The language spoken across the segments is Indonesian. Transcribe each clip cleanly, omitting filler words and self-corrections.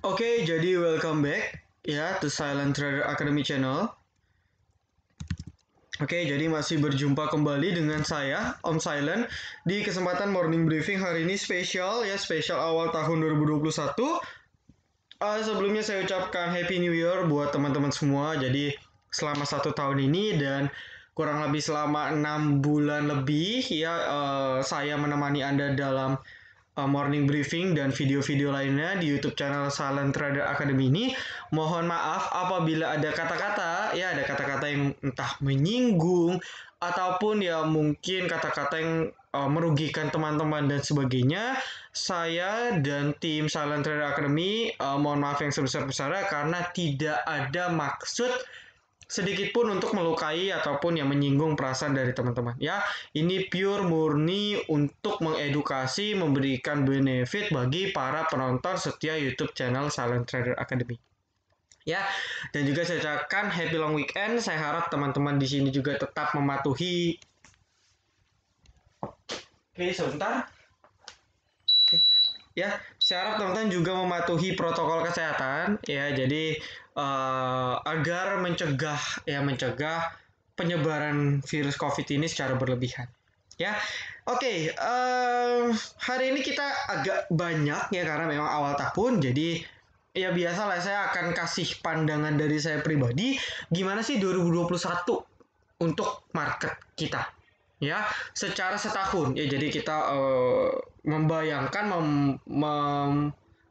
Oke, jadi welcome back ya to Silent Trader Academy channel. Oke, jadi masih berjumpa kembali dengan saya, Om Silent, di kesempatan morning briefing hari ini spesial awal tahun 2021. Sebelumnya saya ucapkan Happy New Year buat teman-teman semua. Jadi selama 1 tahun ini dan kurang lebih selama 6 bulan lebih saya menemani Anda dalam morning briefing dan video-video lainnya di YouTube channel Silent Trader Academy ini. Mohon maaf apabila ada kata-kata yang entah menyinggung ataupun ya mungkin kata-kata yang merugikan teman-teman dan sebagainya. Saya dan tim Silent Trader Academy mohon maaf yang sebesar-besarnya karena tidak ada maksud sedikit pun untuk melukai ataupun yang menyinggung perasaan dari teman-teman. Ya, ini pure murni untuk mengedukasi, memberikan benefit bagi para penonton setia YouTube channel Silent Trader Academy. Ya, dan juga saya ucapkan happy long weekend. Saya harap teman-teman di sini juga tetap mematuhi. Oke, sebentar. Ya, saya harap teman-teman juga mematuhi protokol kesehatan ya. Jadi agar mencegah penyebaran virus COVID ini secara berlebihan. Ya, oke. Hari ini kita agak banyak ya karena memang awal tahun. Jadi ya biasalah saya akan kasih pandangan dari saya pribadi. Gimana sih 2021 untuk market kita? Ya, secara setahun ya. Jadi kita membayangkan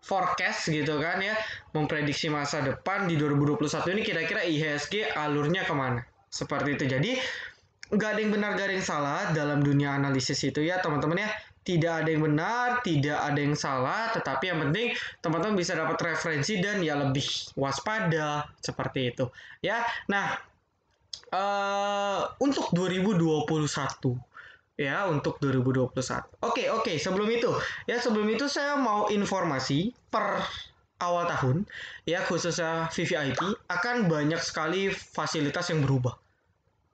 forecast gitu kan ya, memprediksi masa depan di 2021 ini kira-kira IHSG alurnya kemana seperti itu. Jadi nggak ada yang benar, nggak ada yang salah dalam dunia analisis itu ya teman-teman ya. Tidak ada yang benar, tidak ada yang salah, tetapi yang penting teman-teman bisa dapat referensi dan ya lebih waspada seperti itu ya. Nah, untuk 2021 ya, untuk 2021. Oke, sebelum itu saya mau informasi per awal tahun ya, khususnya VVIP akan banyak sekali fasilitas yang berubah.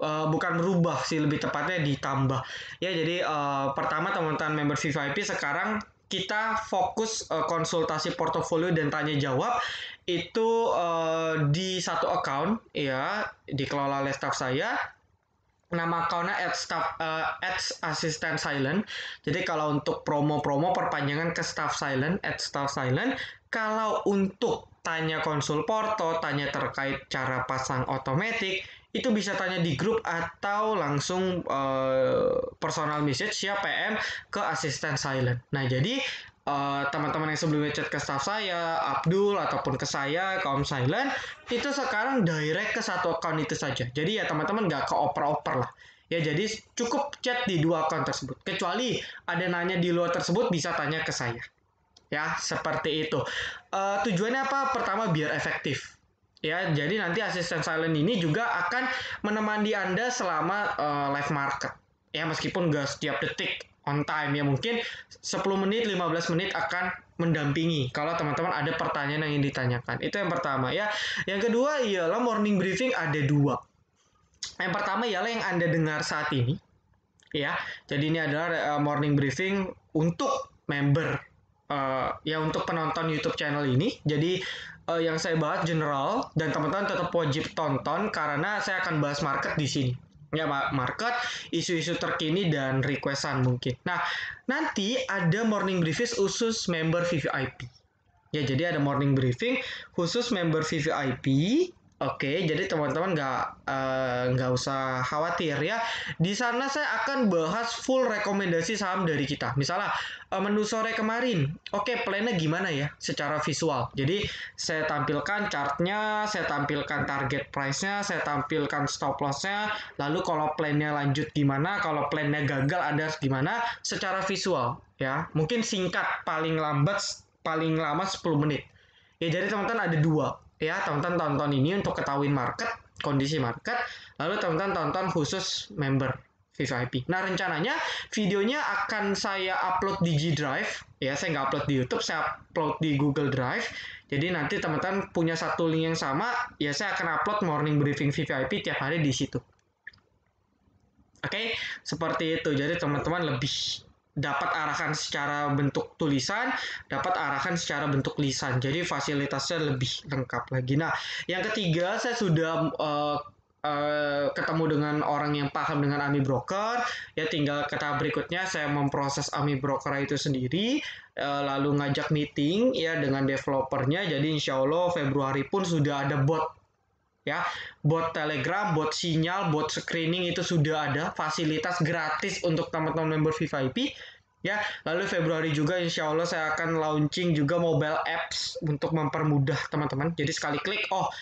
Bukan berubah sih, lebih tepatnya ditambah ya. Jadi pertama, teman-teman member VVIP sekarang kita fokus konsultasi portofolio dan tanya jawab itu di satu account ya, dikelola oleh staff saya. Nama akunnya @assistant silent. Jadi kalau untuk promo-promo perpanjangan ke staff silent, @staff silent. Kalau untuk tanya konsul porto, tanya terkait cara pasang otomatis, itu bisa tanya di grup atau langsung personal message ya, PM ke asisten silent. Nah, jadi teman-teman yang sebelumnya chat ke staff saya, Abdul, ataupun ke saya, kaum silent, itu sekarang direct ke satu account itu saja. Jadi ya teman-teman nggak ke oper-oper lah. Ya, jadi cukup chat di dua account tersebut. Kecuali ada nanya di luar tersebut, bisa tanya ke saya. Ya, seperti itu. Tujuannya apa? Pertama, biar efektif. Ya, jadi nanti asisten silent ini juga akan menemani Anda selama live market. Ya, meskipun nggak setiap detik on time ya, mungkin 10 menit, 15 menit akan mendampingi kalau teman-teman ada pertanyaan yang ingin ditanyakan. Itu yang pertama ya. Yang kedua ialah morning briefing ada dua. Yang pertama ialah yang Anda dengar saat ini ya. Jadi ini adalah morning briefing untuk member ya, untuk penonton YouTube channel ini. Jadi yang saya bahas general dan teman-teman tetap wajib tonton karena saya akan bahas market di sini. Ya, market, isu-isu terkini dan requestan mungkin. Nah, nanti ada morning briefing khusus member VVIP. Ya, jadi ada morning briefing khusus member VVIP. Oke, jadi teman-teman nggak usah khawatir ya. Di sana saya akan bahas full rekomendasi saham dari kita. Misalnya menu sore kemarin, oke, plannya gimana ya secara visual. Jadi saya tampilkan chartnya, saya tampilkan target price-nya, saya tampilkan stop loss-nya. Lalu kalau plannya lanjut gimana, kalau plannya gagal ada gimana secara visual ya. Mungkin singkat, paling lama 10 menit. Ya, jadi teman-teman ada dua. Ya, teman-teman tonton ini untuk ketahuin market, kondisi market, lalu teman-teman tonton khusus member VVIP. Nah, rencananya videonya akan saya upload di G Drive, ya, saya nggak upload di YouTube, saya upload di Google Drive. Jadi nanti teman-teman punya satu link yang sama, ya saya akan upload morning briefing VVIP tiap hari di situ. Oke, seperti itu. Jadi teman-teman lebih dapat arahan secara bentuk tulisan, dapat arahan secara bentuk lisan. Jadi fasilitasnya lebih lengkap lagi. Nah, yang ketiga saya sudah ketemu dengan orang yang paham dengan AMI Broker. Ya tinggal ke tahap berikutnya saya memproses AMI Broker itu sendiri, lalu ngajak meeting ya dengan developernya. Jadi insya Allah Februari pun sudah ada bot ya, bot Telegram, bot sinyal, bot screening itu sudah ada, fasilitas gratis untuk teman-teman member VVIP ya. Lalu Februari juga insya Allah saya akan launching juga mobile apps untuk mempermudah teman-teman. Jadi sekali klik, oh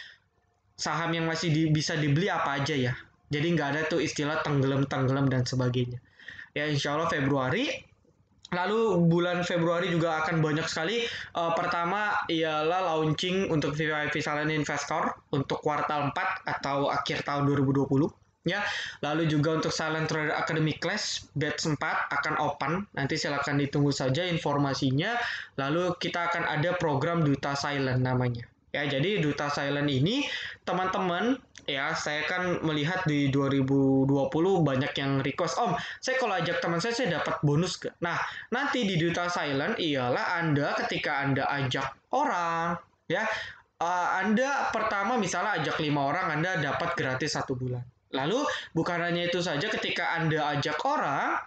saham yang masih bisa dibeli apa aja ya. Jadi nggak ada tuh istilah tenggelam-tenggelam dan sebagainya. Ya insya Allah Februari. Lalu bulan Februari juga akan banyak sekali. Pertama ialah launching untuk VVIP Silent Investor untuk kuartal 4 atau akhir tahun 2020. Ya, lalu juga untuk Silent Trader Academy Class batch 4 akan open. Nanti silakan ditunggu saja informasinya. Lalu kita akan ada program Duta Silent namanya. Ya, jadi Duta Silent ini teman-teman ya, saya kan melihat di 2020 banyak yang request, Om, saya kalau ajak teman saya dapat bonus gak? Nah, nanti di Duta Silent ialah Anda ketika Anda ajak orang, ya, Anda pertama misalnya ajak 5 orang, Anda dapat gratis 1 bulan. Lalu bukan hanya itu saja, ketika Anda ajak orang,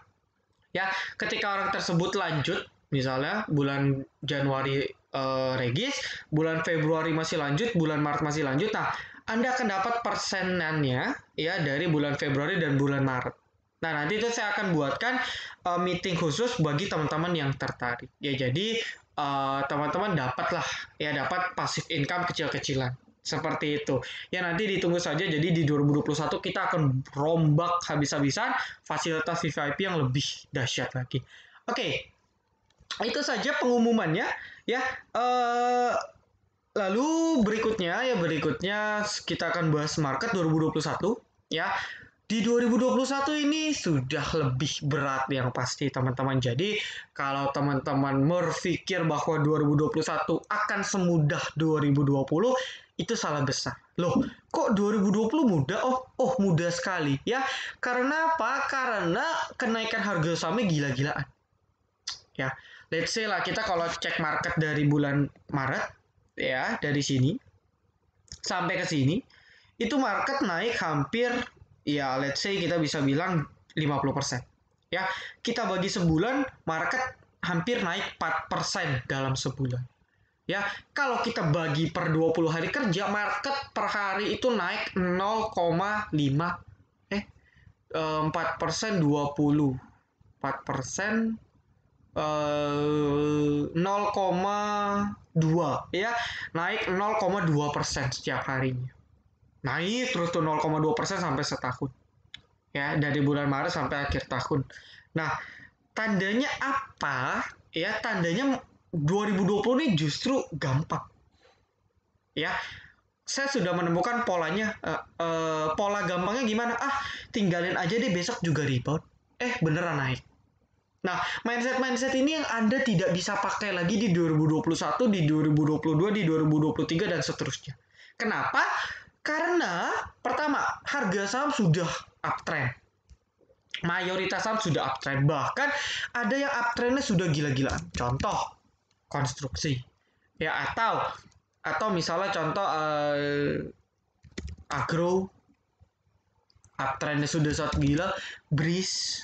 ya, ketika orang tersebut lanjut, misalnya bulan Januari regis, bulan Februari masih lanjut, bulan Maret masih lanjut, nah Anda akan dapat persenannya ya dari bulan Februari dan bulan Maret. Nah, nanti itu saya akan buatkan meeting khusus bagi teman-teman yang tertarik. Ya, jadi teman-teman dapatlah ya, dapat passive income kecil-kecilan. Seperti itu. Ya nanti ditunggu saja. Jadi di 2021 kita akan rombak habis-habisan fasilitas VVIP yang lebih dahsyat lagi. Oke, itu saja pengumumannya ya. Lalu berikutnya kita akan bahas market 2021 ya. Di 2021 ini sudah lebih berat yang pasti teman-teman. Jadi kalau teman-teman berpikir bahwa 2021 akan semudah 2020, itu salah besar. Loh, kok 2020 mudah? Oh mudah sekali ya. Karena apa? Karena kenaikan harga sahamnya gila-gilaan. Ya, let's say lah kita kalau cek market dari bulan Maret ya, dari sini sampai ke sini itu market naik hampir ya, let's say kita bisa bilang 50%. Ya, kita bagi sebulan market hampir naik 4% dalam sebulan. Ya, kalau kita bagi per 20 hari kerja, market per hari itu naik 0,5 4% 20. 4% 0,2 ya, naik 0,2% setiap harinya. Naik terus tuh 0,2% sampai setahun. Ya, dari bulan Maret sampai akhir tahun. Nah, tandanya apa? Ya, tandanya 2020 ini justru gampang. Ya, saya sudah menemukan polanya. Pola gampangnya gimana? Tinggalin aja deh, besok juga rebound. Beneran naik. Nah, mindset ini yang Anda tidak bisa pakai lagi di 2021, di 2022, di 2023, dan seterusnya. Kenapa? Karena, pertama, harga saham sudah uptrend. Mayoritas saham sudah uptrend. Bahkan, ada yang uptrendnya sudah gila-gilaan. Contoh, konstruksi. Ya, atau misalnya contoh, agro, uptrendnya sudah sangat gila. Breeze,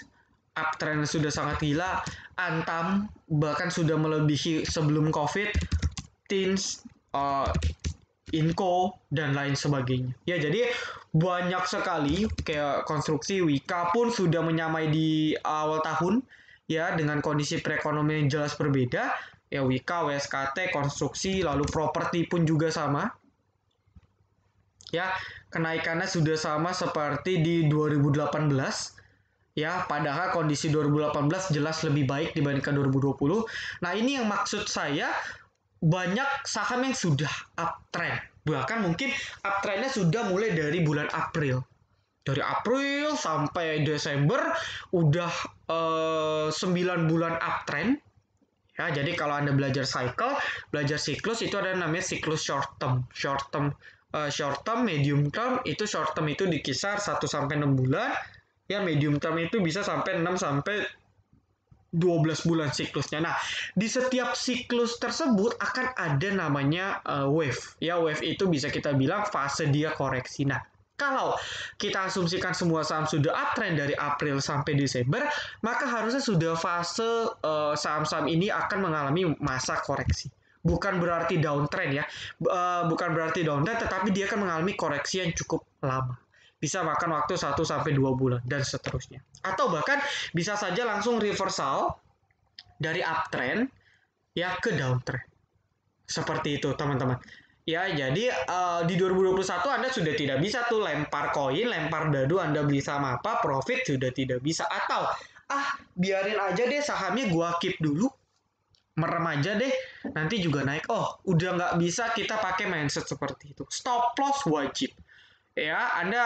uptrend sudah sangat gila. Antam bahkan sudah melebihi sebelum COVID. Teens, Inco, dan lain sebagainya. Ya, jadi banyak sekali kayak konstruksi. Wika pun sudah menyamai di awal tahun ya, dengan kondisi perekonomian yang jelas berbeda. Ya, Wika, WSKT, konstruksi, lalu properti pun juga sama. Ya, kenaikannya sudah sama seperti di 2018. Ya, padahal kondisi 2018 jelas lebih baik dibandingkan 2020. Nah, ini yang maksud saya, banyak saham yang sudah uptrend. Bahkan mungkin uptrendnya sudah mulai dari bulan April. Dari April sampai Desember udah 9 bulan uptrend. Ya, jadi kalau Anda belajar siklus itu ada namanya siklus short term. Short term, medium term, itu short term itu di kisar 1 sampai 6 bulan. Ya, medium term itu bisa sampai 6 sampai 12 bulan siklusnya. Nah, di setiap siklus tersebut akan ada namanya wave. Ya, wave itu bisa kita bilang fase dia koreksi. Nah, kalau kita asumsikan semua saham sudah uptrend dari April sampai Desember, maka harusnya sudah fase saham-saham ini akan mengalami masa koreksi. Bukan berarti downtrend ya, bukan berarti downtrend, tetapi dia akan mengalami koreksi yang cukup lama. Bisa makan waktu 1-2 bulan dan seterusnya. Atau bahkan bisa saja langsung reversal dari uptrend ya ke downtrend. Seperti itu, teman-teman. Ya, jadi di 2021 Anda sudah tidak bisa tuh lempar koin, lempar dadu, Anda beli saham apa, profit sudah tidak bisa. Atau, biarin aja deh sahamnya gua keep dulu, merem aja deh, nanti juga naik. Oh, udah nggak bisa kita pakai mindset seperti itu. Stop loss wajib. Ya, Anda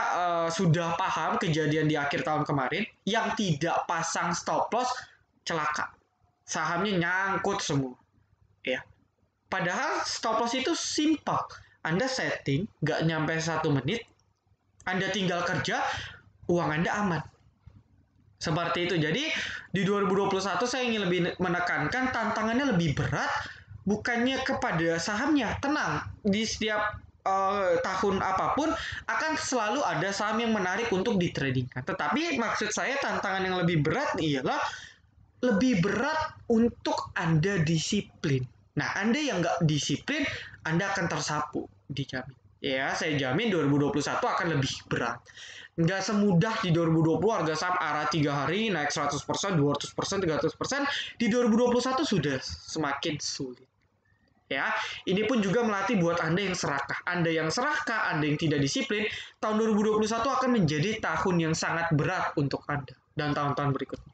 sudah paham kejadian di akhir tahun kemarin, yang tidak pasang stop loss celaka. Sahamnya nyangkut semua. Ya. Padahal stop loss itu simpel. Anda setting, nggak nyampe 1 menit, Anda tinggal kerja, uang Anda aman. Seperti itu. Jadi, di 2021 saya ingin lebih menekankan tantangannya lebih berat, bukannya kepada sahamnya. Tenang, di setiap tahun apapun akan selalu ada saham yang menarik untuk ditradingkan. Tetapi maksud saya tantangan yang lebih berat ialah lebih berat untuk Anda disiplin. Nah, Anda yang nggak disiplin, Anda akan tersapu, dijamin. Ya, saya jamin 2021 akan lebih berat. Nggak semudah di 2020 harga saham arah 3 hari naik 100%, 200%, 300%. Di 2021 sudah semakin sulit. Ya, ini pun juga melatih buat Anda yang serakah. Anda yang serakah, Anda yang tidak disiplin, tahun 2021 akan menjadi tahun yang sangat berat untuk Anda dan tahun-tahun berikutnya.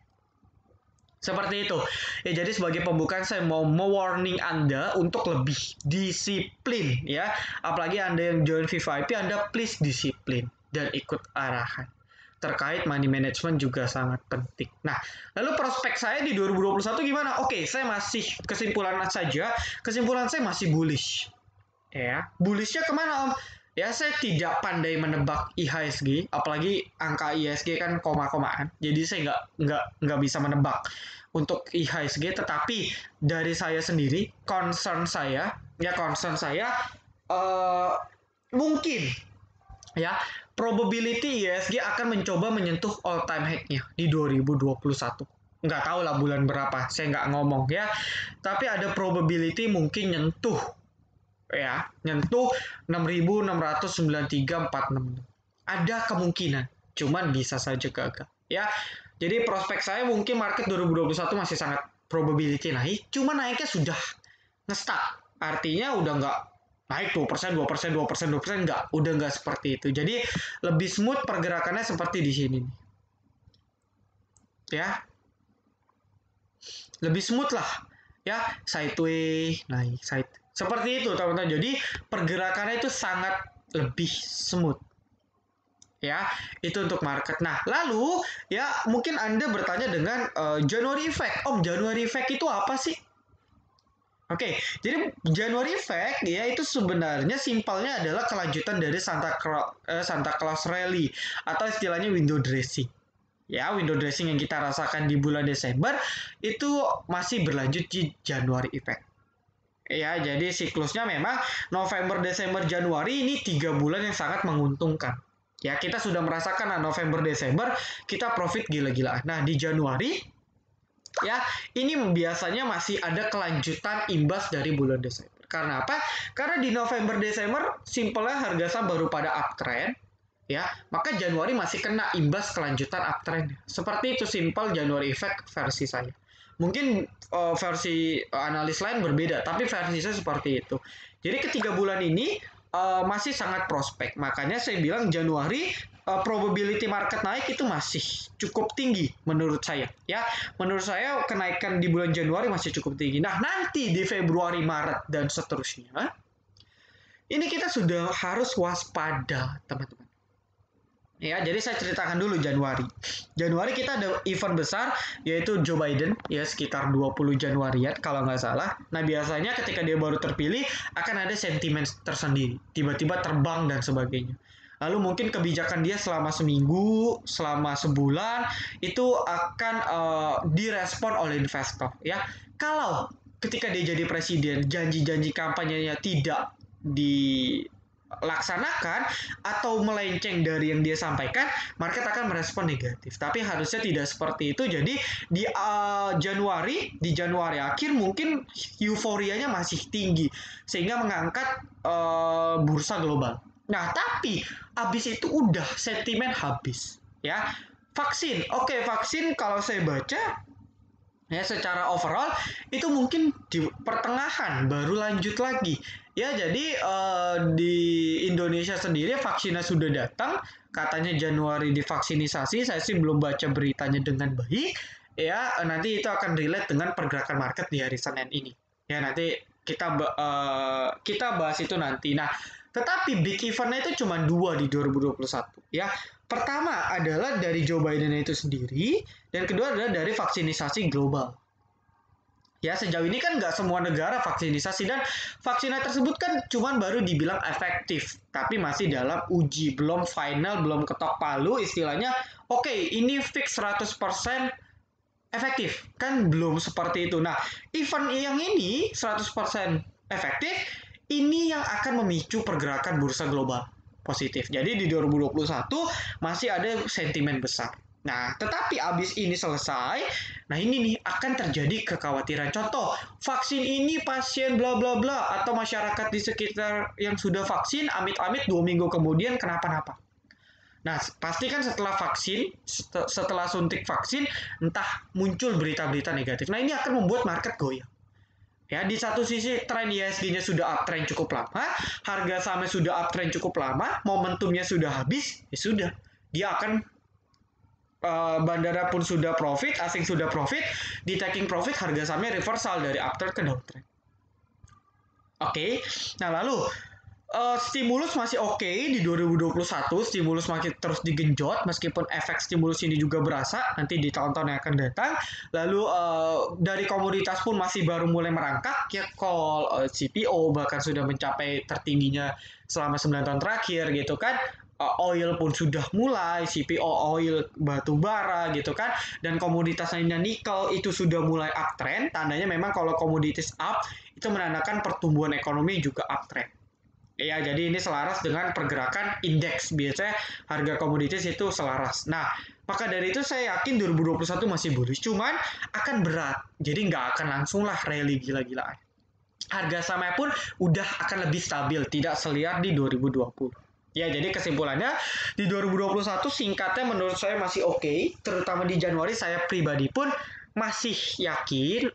Seperti itu. Ya, jadi sebagai pembukaan saya mau mewarning Anda untuk lebih disiplin ya. Apalagi Anda yang join VVIP, Anda please disiplin dan ikut arahan. Terkait money management juga sangat penting. Nah, lalu prospek saya di 2021 gimana? Oke, saya masih kesimpulan saya masih bullish. Ya, bullishnya kemana Om? Ya, saya tidak pandai menebak IHSG, apalagi angka IHSG kan koma-komaan. Jadi saya nggak bisa menebak untuk IHSG, tetapi dari saya sendiri, concern saya mungkin ya probability IHSG akan mencoba menyentuh all time high-nya di 2021. Nggak tahu lah bulan berapa, saya nggak ngomong ya. Tapi ada probability mungkin nyentuh 6.693.46. Ada kemungkinan, cuman bisa saja gagal ya. Jadi prospek saya mungkin market 2021 masih sangat probability naik, cuman naiknya sudah nge-stuck. Artinya udah nggak naik 2%, 2%, 2%, 2%, udah nggak seperti itu. Jadi lebih smooth pergerakannya seperti di sini nih. Ya. Lebih smooth lah. Ya, sideways, naik, side. Seperti itu, teman-teman. Jadi pergerakannya itu sangat lebih smooth. Ya, itu untuk market. Nah, lalu ya mungkin Anda bertanya dengan January effect. Om, January effect itu apa sih? Oke, jadi January effect ya itu sebenarnya simpelnya adalah kelanjutan dari Santa Claus Rally atau istilahnya window dressing. Ya, window dressing yang kita rasakan di bulan Desember itu masih berlanjut di January effect. Ya, jadi siklusnya memang November, Desember, Januari ini 3 bulan yang sangat menguntungkan. Ya, kita sudah merasakan November, Desember kita profit gila-gilaan. Nah, di Januari ya, ini biasanya masih ada kelanjutan imbas dari bulan Desember. Karena apa? Karena di November, Desember, simpelnya harga saham baru pada uptrend, ya, maka Januari masih kena imbas kelanjutan uptrend. Seperti itu simpel January effect versi saya. Mungkin versi analis lain berbeda, tapi versi saya seperti itu. Jadi ketiga bulan ini masih sangat prospek. Makanya saya bilang Januari probability market naik itu masih cukup tinggi menurut saya. Ya, menurut saya kenaikan di bulan Januari masih cukup tinggi. Nah, nanti di Februari, Maret dan seterusnya, ini kita sudah harus waspada, teman-teman. Ya, jadi saya ceritakan dulu Januari. Januari kita ada event besar yaitu Joe Biden ya sekitar 20 Januarian kalau nggak salah. Nah, biasanya ketika dia baru terpilih akan ada sentimen tersendiri, tiba-tiba terbang dan sebagainya. Lalu mungkin kebijakan dia selama seminggu, selama sebulan itu akan direspon oleh investor ya. Kalau ketika dia jadi presiden janji-janji kampanyenya tidak dilaksanakan atau melenceng dari yang dia sampaikan, market akan merespon negatif. Tapi harusnya tidak seperti itu. Jadi di Januari akhir mungkin euforianya masih tinggi sehingga mengangkat bursa global. Nah, tapi habis itu udah sentimen habis ya. Vaksin, oke, vaksin kalau saya baca ya secara overall itu mungkin di pertengahan baru lanjut lagi ya. Jadi di Indonesia sendiri vaksinnya sudah datang, katanya Januari divaksinisasi. Saya sih belum baca beritanya dengan baik ya. Nanti itu akan relate dengan pergerakan market di hari Senin ini ya. Nanti kita bahas itu nanti. Nah, tetapi big eventnya itu cuma dua di 2021 ya. Pertama adalah dari Joe Biden itu sendiri, dan kedua adalah dari vaksinisasi global. Ya, sejauh ini kan nggak semua negara vaksinisasi, dan vaksinnya tersebut kan cuman baru dibilang efektif, tapi masih dalam uji, belum final, belum ketok palu istilahnya. Oke, ini fix 100% efektif, kan belum seperti itu. Nah, event yang ini 100% efektif, ini yang akan memicu pergerakan bursa global positif. Jadi di 2021 masih ada sentimen besar. Nah, tetapi abis ini selesai, nah ini nih akan terjadi kekhawatiran. Contoh, vaksin ini pasien bla bla bla atau masyarakat di sekitar yang sudah vaksin, amit-amit 2 minggu kemudian kenapa-napa. Nah, pasti kan setelah suntik vaksin, entah muncul berita-berita negatif. Nah, ini akan membuat market goyang. Ya, di satu sisi tren IHSG-nya sudah uptrend cukup lama, harga sahamnya sudah uptrend cukup lama, momentumnya sudah habis, ya sudah. Dia akan bandara pun sudah profit, asing sudah profit, di taking profit harga sahamnya reversal dari uptrend ke downtrend. Oke. Nah, lalu stimulus masih oke di 2021, stimulus makin terus digenjot meskipun efek stimulus ini juga berasa nanti di tahun-tahun yang akan datang. Lalu dari komoditas pun masih baru mulai merangkak ya, call, CPO bahkan sudah mencapai tertingginya selama 9 tahun terakhir gitu kan. Oil pun sudah mulai, CPO oil batu bara gitu kan, dan komoditas lainnya nikel itu sudah mulai uptrend. Tandanya memang kalau komoditas up itu menandakan pertumbuhan ekonomi juga uptrend. Ya, jadi ini selaras dengan pergerakan indeks. Biasanya harga komoditas itu selaras. Nah, maka dari itu saya yakin 2021 masih bullish. Cuman akan berat. Jadi nggak akan langsung lah rally gila-gilaan. Harga sahamnya pun udah akan lebih stabil. Tidak seliar di 2020. Ya, jadi kesimpulannya di 2021 singkatnya menurut saya masih oke. Terutama di Januari saya pribadi pun masih yakin,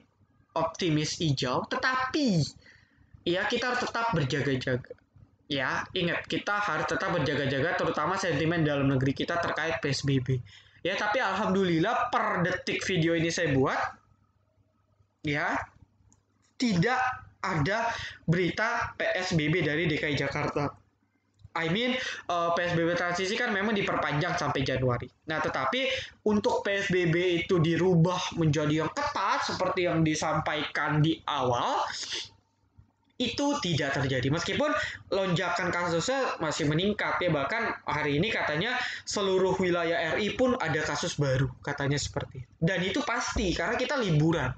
optimis hijau. Tetapi ya kita harus tetap berjaga-jaga. Ya, ingat kita harus tetap berjaga-jaga terutama sentimen dalam negeri kita terkait PSBB. Ya, tapi alhamdulillah per detik video ini saya buat ya tidak ada berita PSBB dari DKI Jakarta. PSBB transisi kan memang diperpanjang sampai Januari. Nah, tetapi untuk PSBB itu dirubah menjadi yang ketat seperti yang disampaikan di awal, itu tidak terjadi meskipun lonjakan kasusnya masih meningkat ya. Bahkan hari ini katanya seluruh wilayah RI pun ada kasus baru katanya seperti itu. Dan itu pasti karena kita liburan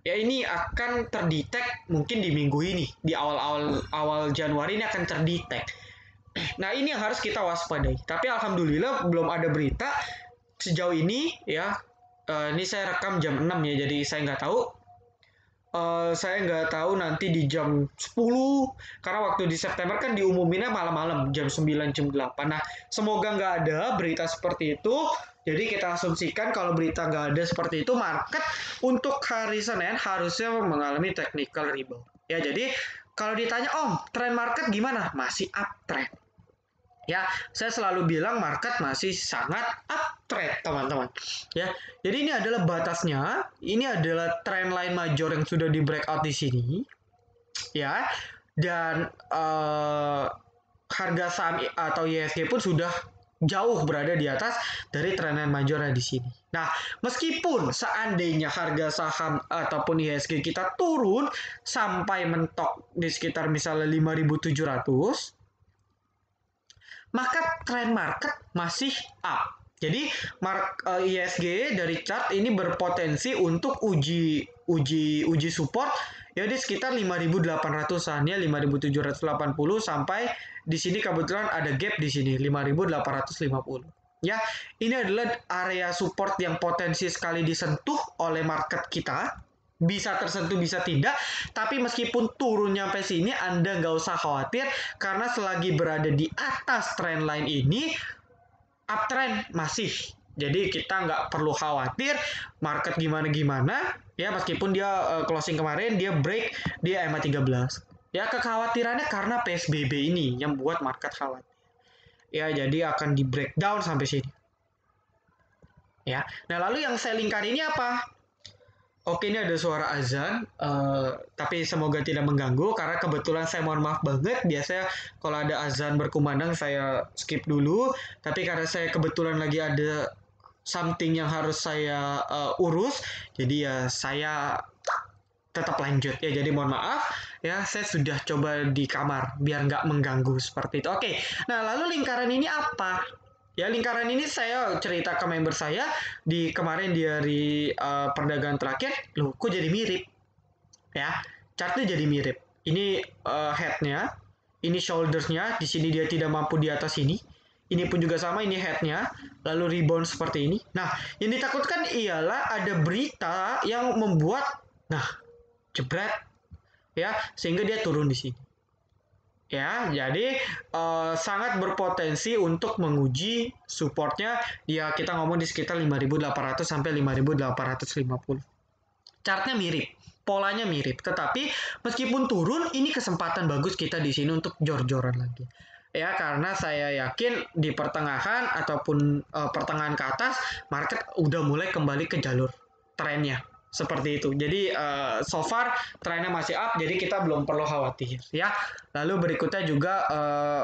ya, ini akan terdetek mungkin di minggu ini, di awal Januari ini akan terdetek. Nah, ini yang harus kita waspadai. Tapi alhamdulillah belum ada berita sejauh ini ya. Ini saya rekam jam 6 ya, jadi saya nggak tahu. Saya nggak tahu nanti di jam 10, karena waktu di September kan diumuminnya malam-malam, jam 9, jam 8. Nah, semoga nggak ada berita seperti itu. Jadi kita asumsikan kalau berita nggak ada seperti itu, market untuk hari Senin harusnya mengalami technical rebound. Ya, jadi kalau ditanya, tren market gimana? Masih uptrend. Ya, saya selalu bilang market masih sangat uptrend, teman-teman. Ya, jadi ini adalah batasnya. Ini adalah trend line major yang sudah di breakout di sini. Ya, dan harga saham atau IHSG pun sudah jauh berada di atas dari trend line majornya di sini. Nah, meskipun seandainya harga saham ataupun IHSG kita turun sampai mentok di sekitar misalnya 5.700, maka tren market masih up. Jadi ISG dari chart ini berpotensi untuk uji support ya di sekitar 5.800-an ya, 5.780 sampai di sini kebetulan ada gap di sini 5.850. Ya, ini adalah area support yang potensi sekali disentuh oleh market kita. Bisa tersentuh, bisa tidak. Tapi meskipun turun sampai sini, Anda nggak usah khawatir. Karena selagi berada di atas trendline ini, uptrend masih. Jadi kita nggak perlu khawatir market gimana-gimana. Ya, meskipun dia closing kemarin, dia break di EMA 13. Ya, kekhawatirannya karena PSBB ini yang buat market khawatir. Ya, jadi akan di breakdown sampai sini. Ya, nah lalu yang saya lingkar ini apa? Oke, ini ada suara azan, tapi semoga tidak mengganggu karena kebetulan saya mohon maaf banget. Biasanya kalau ada azan berkumandang saya skip dulu, tapi karena saya kebetulan lagi ada something yang harus saya urus, jadi ya saya tetap lanjut ya. Jadi mohon maaf ya, saya sudah coba di kamar biar nggak mengganggu seperti itu. Oke, nah lalu lingkaran ini apa? Ya, lingkaran ini saya cerita ke member saya di kemarin di hari perdagangan terakhir, loh kok jadi mirip? Ya, chartnya jadi mirip. Ini headnya, ini shouldersnya, di sini dia tidak mampu di atas ini. Ini pun juga sama, ini headnya, lalu rebound seperti ini. Nah, yang ditakutkan ialah ada berita yang membuat, nah, jebret, ya, sehingga dia turun di sini. Ya, jadi sangat berpotensi untuk menguji supportnya. Ya, kita ngomong di sekitar 5.800 sampai 5.850. Chartnya mirip, polanya mirip. Tetapi meskipun turun, ini kesempatan bagus kita di sini untuk jor-joran lagi. Ya, karena saya yakin di pertengahan ataupun pertengahan ke atas, market udah mulai kembali ke jalur trennya. Seperti itu. Jadi so far trennya masih up, jadi kita belum perlu khawatir ya. Lalu berikutnya juga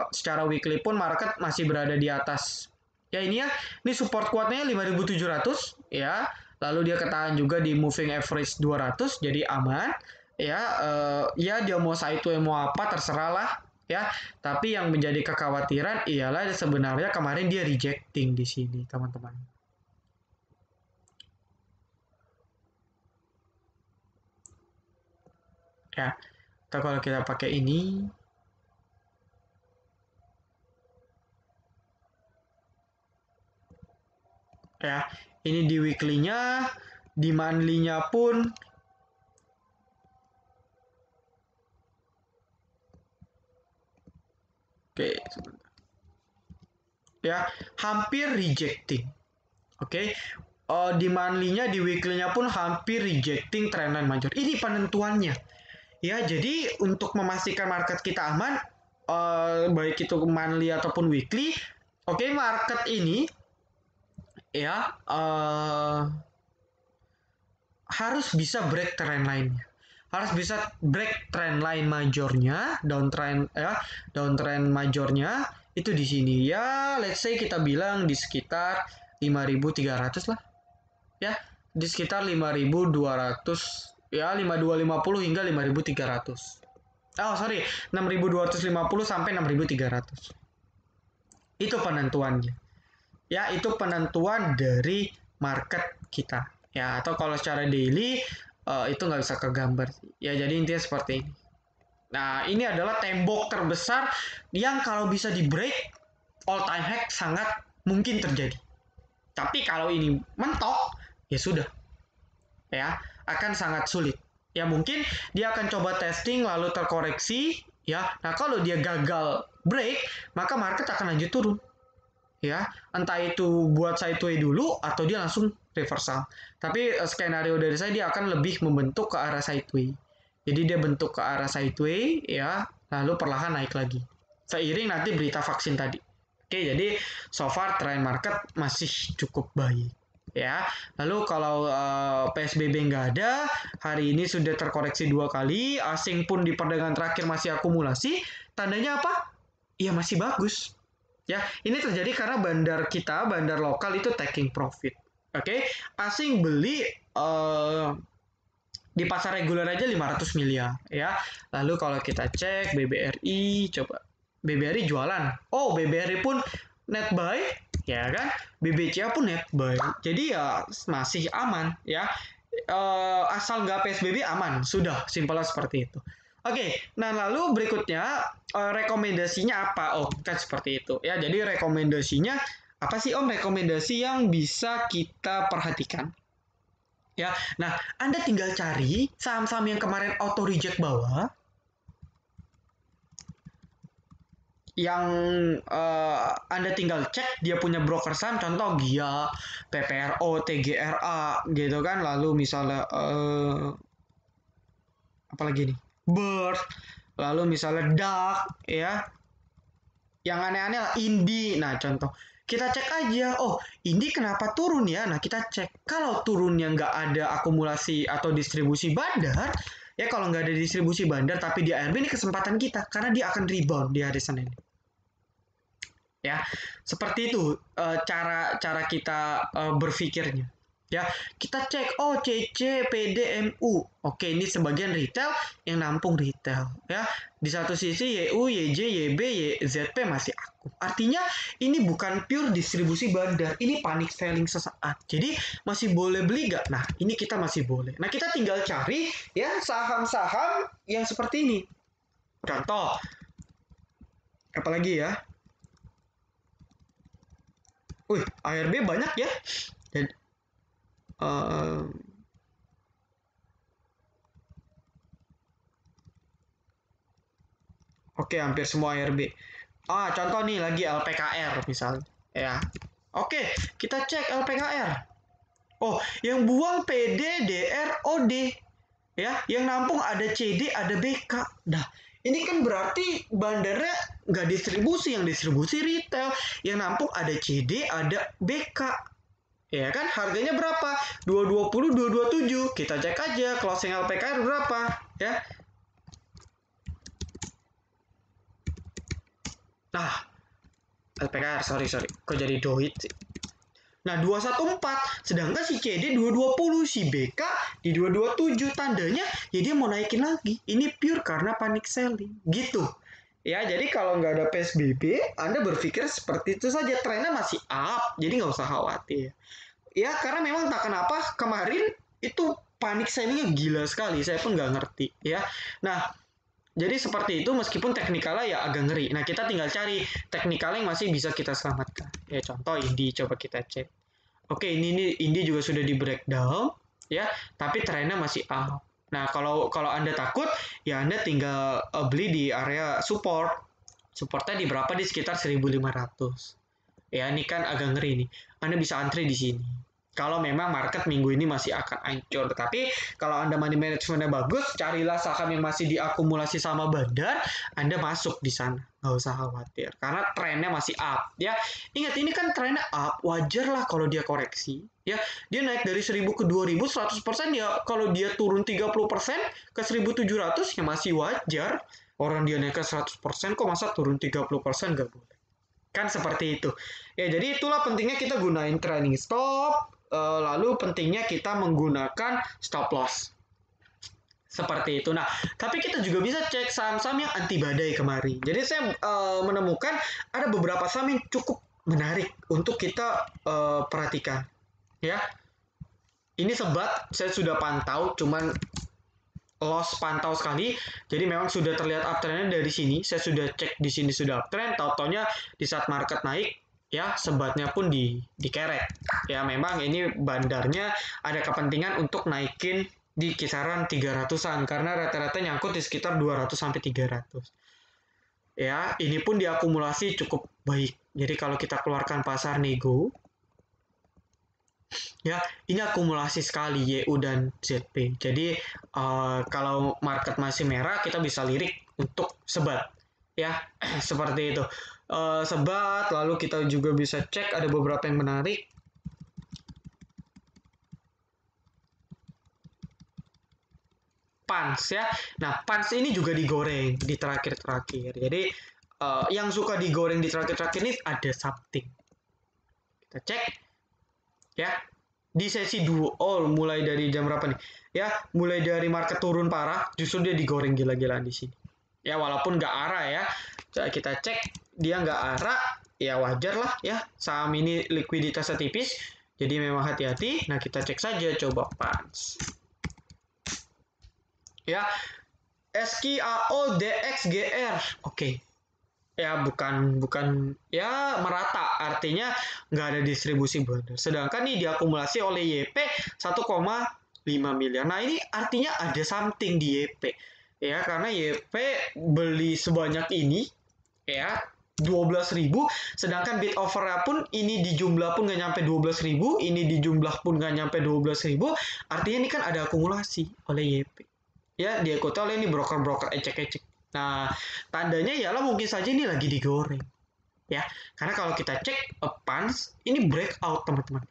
secara weekly pun market masih berada di atas. Ya ini ya, ini support kuatnya 5.700 ya. Lalu dia ketahan juga di moving average 200, jadi aman. Ya, ya dia mau sideways mau apa terserah lah ya. Tapi yang menjadi kekhawatiran ialah sebenarnya kemarin dia rejecting di sini, teman-teman. Ya, atau kalau kita pakai ini, ya, ini di weekly-nya, di monthly-nya pun, oke, ya, hampir rejecting, oke, di monthly-nya, di weekly-nya pun hampir rejecting trendline major. Ini penentuannya. Ya, jadi untuk memastikan market kita aman, baik itu monthly ataupun weekly, oke, market ini ya harus bisa break trend line-nya. Harus bisa break trend line majornya, downtrend majornya itu di sini. Ya, let's say kita bilang di sekitar 5.300 lah. Ya, di sekitar 5.200 ya 5.250 hingga 5.300. Oh, sorry, 6.250 sampai 6.300. Itu penentuannya. Ya, itu penentuan dari market kita. Ya, atau kalau secara daily itu nggak bisa kegambar. Ya, jadi intinya seperti ini. Nah, ini adalah tembok terbesar yang kalau bisa di break, all time high sangat mungkin terjadi. Tapi kalau ini mentok, ya sudah. Ya, akan sangat sulit. Ya, mungkin dia akan coba testing lalu terkoreksi. Ya, nah kalau dia gagal break, maka market akan lanjut turun. Ya, entah itu buat sideways dulu atau dia langsung reversal. Tapi skenario dari saya dia akan lebih membentuk ke arah sideways. Jadi dia bentuk ke arah sideways ya, lalu perlahan naik lagi. Seiring nanti berita vaksin tadi. Oke, jadi so far trend market masih cukup baik. Ya, lalu kalau PSBB nggak ada, hari ini sudah terkoreksi 2 kali, asing pun di perdagangan terakhir masih akumulasi, tandanya apa? Ya masih bagus. Ya, ini terjadi karena bandar kita, bandar lokal itu taking profit. Oke, asing beli di pasar reguler aja 500 miliar ya. Lalu kalau kita cek BBRI, coba BBRI jualan. Oh, BBRI pun net buy, ya kan? BBCA pun net buy. Jadi ya masih aman, ya. Asal nggak PSBB aman, sudah simpelnya seperti itu. Oke, nah lalu berikutnya rekomendasinya apa? Oh, kan seperti itu ya. Jadi rekomendasinya apa sih Om? Rekomendasi yang bisa kita perhatikan. Ya, nah Anda tinggal cari saham-saham yang kemarin auto reject bawah, yang Anda tinggal cek dia punya broker saham, contoh GIA, PPRO, TGRA gitu kan, lalu misalnya apalagi nih, Bird, lalu misalnya Dark ya, yang aneh-aneh lah, Indi. Nah contoh kita cek aja, oh Indi kenapa turun ya, nah kita cek. Kalau turunnya nggak ada akumulasi atau distribusi bandar, ya kalau nggak ada distribusi bandar tapi di ARB, ini kesempatan kita karena dia akan rebound di hari Senin. Ya, seperti itu cara cara kita berpikirnya. Ya, kita cek, oh CC, PD, MU. Oke, ini sebagian retail yang nampung retail. Ya, di satu sisi YU, YJ, YB, YZP masih aktif. Artinya ini bukan pure distribusi bandar, ini panic selling sesaat. Jadi masih boleh beli nggak? Nah, ini kita masih boleh. Nah, kita tinggal cari ya saham-saham yang seperti ini. Contoh, apalagi ya? Wih, ARB banyak ya. Dan oke, hampir semua ARB. Contoh nih lagi LPKR misalnya. Ya. Oke, kita cek LPKR. Oh, yang buang PD, DR, OD. Ya, yang nampung ada CD, ada BK. Nah, ini kan berarti bandarnya nggak distribusi, yang distribusi retail. Yang nampung ada CD, ada BK. Ya kan, harganya berapa? 220, 227. Kita cek aja closing LPKR berapa, ya. Nah, LPKR, sorry. Kok jadi doit sih? Nah, 214. Sedangkan si CD 220, si BK di 227. Tandanya, ya dia mau naikin lagi. Ini pure karena panic selling. Gitu. Ya, jadi kalau nggak ada PSBB, Anda berpikir seperti itu saja. Trennya masih up, jadi nggak usah khawatir. Ya, karena memang tak kenapa kemarin itu panik sellingnya gila sekali. Saya pun nggak ngerti. Ya, nah jadi seperti itu, meskipun teknikalnya ya agak ngeri. Nah, kita tinggal cari teknikalnya yang masih bisa kita selamatkan. Ya, contoh Indi, coba kita cek. Oke, ini Indi juga sudah di breakdown, ya, tapi trennya masih up. Nah, kalau kalau Anda takut, ya Anda tinggal beli di area support. Supportnya di berapa? Di sekitar 1.500. Ya, ini kan agak ngeri nih. Anda bisa antri di sini. Kalau memang market minggu ini masih akan hancur. Tapi kalau Anda money managementnya bagus, carilah saham yang masih diakumulasi sama bandar, Anda masuk di sana. Nggak usah khawatir. Karena trennya masih up. Ya, ingat ini kan trennya up. Wajar lah kalau dia koreksi. Ya, dia naik dari 1.000 ke 2.000, 100%, ya. Kalau dia turun 30% ke 1.700, ya masih wajar. Orang dia naik ke 100%, kok masa turun 30% nggak boleh. Kan seperti itu. Ya, jadi itulah pentingnya kita gunain trailing stop, lalu pentingnya kita menggunakan stop loss. Seperti itu. Nah, tapi kita juga bisa cek saham-saham yang anti badai kemarin. Jadi saya menemukan ada beberapa saham yang cukup menarik untuk kita perhatikan. Ya, ini sebat saya sudah pantau, cuman loss pantau sekali. Jadi memang sudah terlihat uptrendnya dari sini. Saya sudah cek di sini sudah uptrend. Tautonya di saat market naik, ya sebatnya pun dikerek. Ya memang ini bandarnya ada kepentingan untuk naikin di kisaran 300-an karena rata-rata nyangkut di sekitar 200 sampai 300. Ya, ini pun diakumulasi cukup baik. Jadi kalau kita keluarkan pasar nego, ya, ini akumulasi sekali YU dan ZP. Jadi kalau market masih merah, kita bisa lirik untuk sebat, ya seperti itu. Sebat, lalu kita juga bisa cek ada beberapa yang menarik. Pans ya. Nah, Pans ini juga digoreng di terakhir-terakhir. Jadi yang suka digoreng di terakhir-terakhir ini ada something. Kita cek ya di sesi 2. Oh, mulai dari jam berapa nih? Ya, mulai dari market turun parah, justru dia digoreng gila-gilaan di sini. Ya walaupun nggak ARA ya. Coba kita cek dia nggak ARA, ya wajar lah ya. Saham ini likuiditasnya tipis, jadi memang hati-hati. Nah kita cek saja coba PANS. Ya, SKAO DXGR. Oke. Ya bukan ya merata, artinya nggak ada distribusi bundle. Sedangkan ini diakumulasi oleh YP 1,5 miliar. Nah ini artinya ada something di YP ya, karena YP beli sebanyak ini ya 12.000, sedangkan bid offer pun ini di jumlah pun nggak nyampe 12.000, ini di jumlah pun nggak nyampe 12.000, artinya ini kan ada akumulasi oleh YP ya, diikuti oleh ini broker-broker ecek-ecek. Nah, tandanya ialah mungkin saja ini lagi digoreng. Ya, karena kalau kita cek PANS, ini breakout, teman-teman.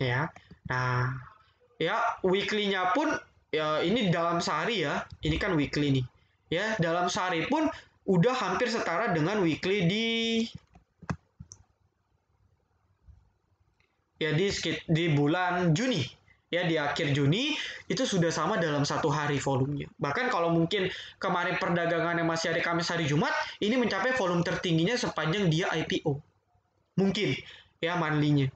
Ya. Nah, ya weekly-nya pun ya ini dalam sehari ya. Ini kan weekly nih. Ya, dalam sehari pun udah hampir setara dengan weekly di bulan Juni. Ya di akhir Juni itu sudah sama dalam satu hari volumenya. Bahkan kalau mungkin kemarin perdagangannya masih hari Kamis hari Jumat, ini mencapai volume tertingginya sepanjang dia IPO. Mungkin ya monthly-nya.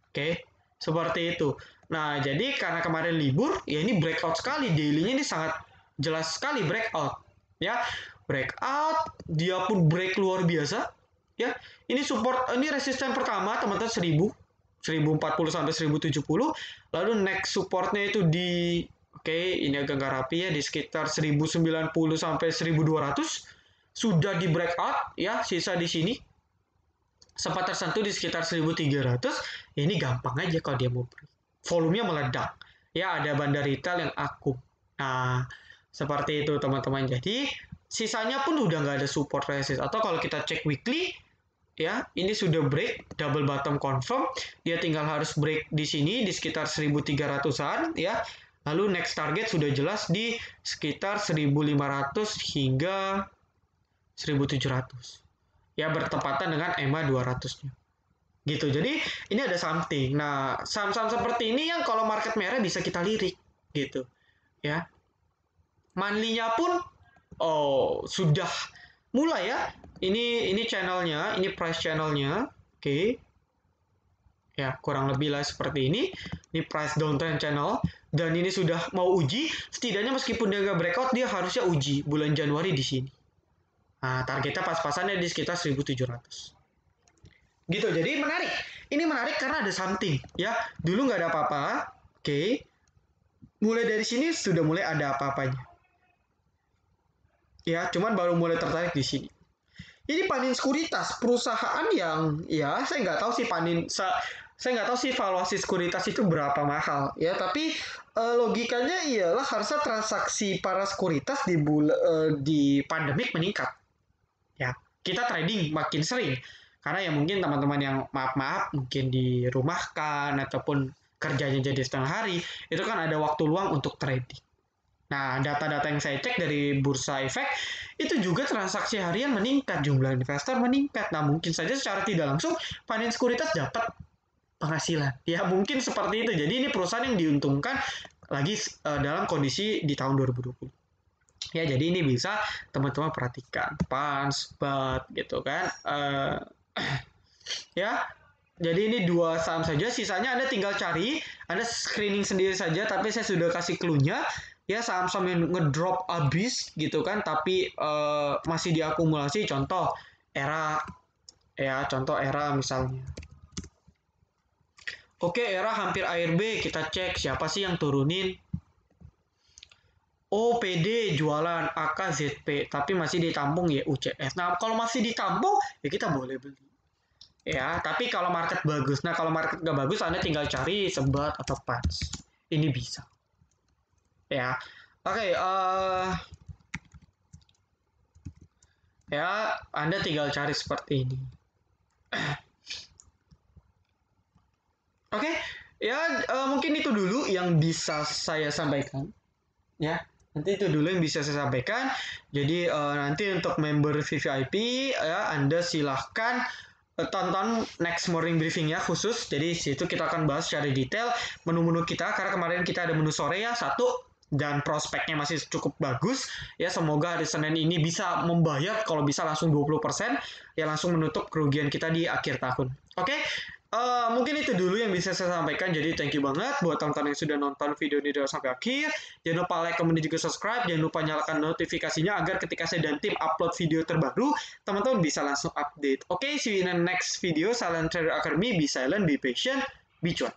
Oke, seperti itu. Nah, jadi karena kemarin libur, ya ini breakout sekali. Daily-nya ini sangat jelas sekali breakout. Ya, breakout, dia pun break luar biasa. Ya, ini support, ini resisten pertama teman-teman 1040 sampai 1070. Lalu next supportnya itu di ini agak nggak rapi ya, di sekitar 1090 sampai 1200 sudah di breakout ya, sisa di sini sempat tersentuh di sekitar 1300. Ini gampang aja kalau dia mau break. Volumenya meledak. Ya ada bandar retail yang akum. Nah, seperti itu teman-teman. Jadi sisanya pun udah nggak ada support resist. Atau kalau kita cek weekly, ya ini sudah break double bottom confirm, dia tinggal harus break di sini di sekitar 1300-an ya, lalu next target sudah jelas di sekitar 1500 hingga 1700 ya, bertepatan dengan EMA 200-nya gitu. Jadi ini ada something. Nah saham-saham seperti ini yang kalau market merah bisa kita lirik gitu ya. Monthly-nya pun sudah mulai ya. Ini channelnya, ini price channelnya. Oke. Ya, kurang lebih lah seperti ini. Ini price downtrend channel. Dan ini sudah mau uji. Setidaknya meskipun dia nggak breakout, dia harusnya uji bulan Januari di sini. Nah, targetnya pas-pasannya di sekitar 1700. Gitu, jadi menarik. Ini menarik karena ada something. Ya, dulu nggak ada apa-apa. Oke. Mulai dari sini sudah mulai ada apa-apanya. Ya, cuman baru mulai tertarik di sini. Ini Panin Sekuritas, perusahaan yang ya saya nggak tahu sih saya nggak tahu sih valuasi sekuritas itu berapa mahal ya, tapi logikanya ialah harusnya transaksi para sekuritas di pandemik meningkat ya, kita trading makin sering karena ya mungkin teman-teman yang maaf mungkin dirumahkan ataupun kerjanya jadi setengah hari, itu kan ada waktu luang untuk trading. Nah, data-data yang saya cek dari Bursa Efek, itu juga transaksi harian meningkat, jumlah investor meningkat. Nah, mungkin saja secara tidak langsung, Panin Sekuritas dapat penghasilan. Ya, mungkin seperti itu. Jadi, ini perusahaan yang diuntungkan lagi dalam kondisi di tahun 2020. Ya, jadi ini bisa teman-teman perhatikan. PANS, BAT, gitu kan. Ya, jadi ini dua saham saja, sisanya Anda tinggal cari, Anda screening sendiri saja, tapi saya sudah kasih clue-nya. Ya saham-saham yang ngedrop abis gitu kan, tapi masih diakumulasi, contoh ERA ya, contoh ERA misalnya. Oke, ERA hampir ARB, kita cek siapa sih yang turunin. PD jualan, AKZP, tapi masih ditampung ya UCS. Nah, kalau masih ditampung ya kita boleh beli. Ya, tapi kalau market bagus. Nah, kalau market nggak bagus, Anda tinggal cari sebat atau PANS. Ini bisa. Ya, oke. Ya, Anda tinggal cari seperti ini. Oke, ya mungkin itu dulu yang bisa saya sampaikan. Ya, nanti itu dulu yang bisa saya sampaikan. Jadi nanti untuk member VVIP ya Anda silahkan tonton next morning briefing ya khusus. Jadi situ kita akan bahas secara detail menu-menu kita, karena kemarin kita ada menu sore ya, satu. dan prospeknya masih cukup bagus. Ya, semoga hari Senin ini bisa membayar, kalau bisa langsung 20%, ya langsung menutup kerugian kita di akhir tahun. Oke, mungkin itu dulu yang bisa saya sampaikan. Jadi thank you banget buat teman-teman yang sudah nonton video ini dari sampai akhir. Jangan lupa like, comment, dan juga subscribe. Jangan lupa nyalakan notifikasinya agar ketika saya dan tim upload video terbaru, teman-teman bisa langsung update. Oke, see you in the next video. Silent Trader Academy, be silent, be patient, be cuan.